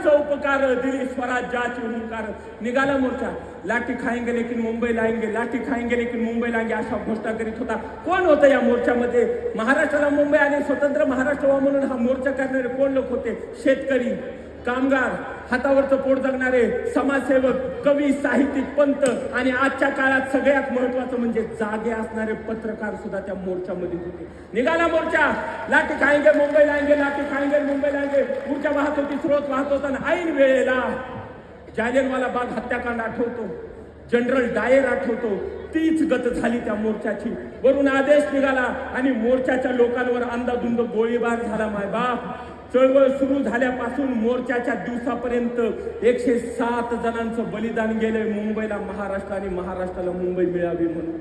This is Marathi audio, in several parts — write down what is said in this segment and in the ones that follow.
उपकार, दिली स्वराज्याची हुंकार. निघाला मोर्चा. लाठी खाएंगे लेकिन मुंबई लाएंगे, लाठी खाएंगे लेकिन मुंबई लाएंगे अशा घोषणा करीत होता. कोण होतं या मोर्चामध्ये? महाराष्ट्राला मुंबई आणि स्वतंत्र महाराष्ट्र व्हावा म्हणून हा मोर्चा करणारे कोण लोक होते? शेतकरी, कामगार, हातावरचं पोट जगणारे, समाजसेवक, कवी, साहित्यिक, पंत आणि आजच्या काळात सगळ्यात महत्वाचं म्हणजे जागे असणारे पत्रकार सुद्धा त्या मोर्चामध्ये होते. निघाला मोर्चा. लाठी खाएंगे मुंबई लाएंगे, लाठी खाएंगे मुंबई लाएंगे. ऊर्जा वाहत होती, स्रोत वाहत होता. ऐन वेळेला जालियनवाला बाग हत्याकांड आठवतो, जनरल डायर आठवतो. तीच गत झाली त्या मोर्चाची. वरून आदेश निघाला आणि मोर्चाच्या लोकांवर अंदाधुंद गोळीबार झाला. मायबाप, चळवळ सुरू झाल्यापासून मोर्चाच्या दिवसापर्यंत 107 जणांचं बलिदान गेलंय मुंबईला महाराष्ट्र आणि महाराष्ट्राला मुंबई मिळावी म्हणून.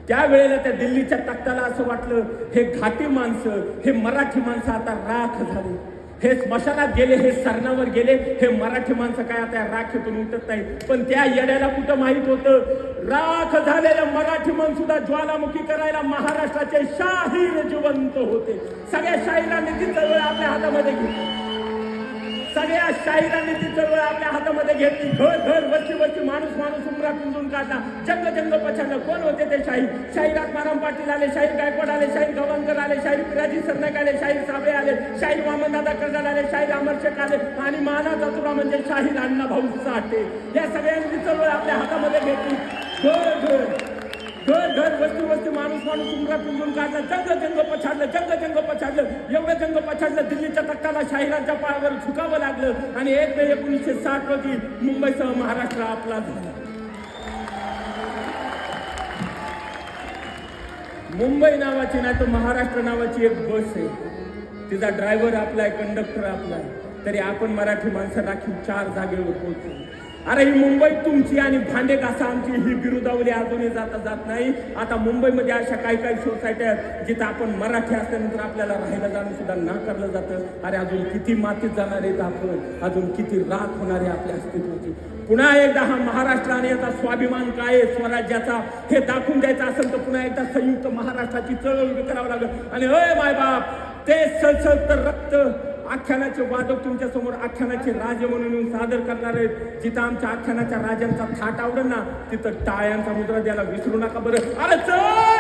त्यावेळेला त्या दिल्लीच्या तख्ताला असं वाटलं, हे घाटी माणसं, हे मराठी माणसं आता राख झाली, हे स्मशानात गेले, हे सरणावर गेले, हे मराठी माणसं काय आता राखेतून उठत नाही. पण त्या येड्याला कुठं माहित होतं, राख झालेल्या मराठी माणसं सुद्धा ज्वालामुखी करायला महाराष्ट्राचे शाहीर जिवंत होते. सगळ्या शाहिरांनी ती चळवळ आपल्या हातामध्ये घेतली. सगळ्या शाहिरांनी ती चळवळ आपल्या हातामध्ये घेतली. घर घर, वस्ती वस्ती, माणूस माणूस उमरा पिंजून काढला. जंग जंग पछाडलं. कोण होते ते शाहीर? शाहीर आत्माराम पाटील आले, शाहीर गायकवाड आले, शाहीर गवाणकर आले, शाहीर पिराजी सरनाईक आले, शाहीर साबळे आले, शाहीर वामनदादा कर्जल आले, शाहीर अमर शेख आले आणि मानाचा तुरा म्हणजे शाहीर अण्णाभाऊ साठे. या सगळ्यांनी ती चळवळ आपल्या हातामध्ये घेतली. घर घर, घर घर, वस्ती वस्ती, माणूस माणूस उमरा पिंजून काढला. जंग जंग पछाडलं, जंग जंग पछाडलं. एवढं जंग पछाडलं, दिल्लीच्या तख्ताला शाहिरांच्या पायावर झुकावं लागलं आणि 1 मे 1960 रोजी मुंबईसह महाराष्ट्र आपला झाला. मुंबई नावाची नाही तर महाराष्ट्र नावाची एक बस आहे. तिचा ड्रायव्हर आपला आहे, कंडक्टर आपला आहे, तरी आपण मराठी माणसं राखीव 4 जागेवर पोहोचतो. अरे ही मुंबई तुमची आणि भांडे घासा आमची, ही बिरुदावली अजूनही जात नाही. आता मुंबईमध्ये अशा काही सोसायट्या आहेत जिथं आपण मराठी असल्यानंतर आपल्याला राहायला जाणं सुद्धा नाकारलं जातं. अरे अजून किती मातीत जाणार आहेत आपण, अजून किती राख होणार आहे आपल्या अस्तित्वाची. पुन्हा एकदा हा महाराष्ट्र आणि याचा स्वाभिमान काय आहे स्वराज्याचा हे दाखवून द्यायचं असेल तर पुन्हा एकदा संयुक्त महाराष्ट्राची चळवळ करावं लागेल. आणि अय मायबाप, ते सळसळत रक्त आख्यानाचे वादक तुमच्या समोर आख्यानाचे राजे म्हणून सादर करणार आहेत. जिथं आमच्या आख्यानाच्या राजांचा थाट आवडेल ना तिथं टाळ्यांचा मुद्रा द्यायला विसरू नका बरं. अरे चल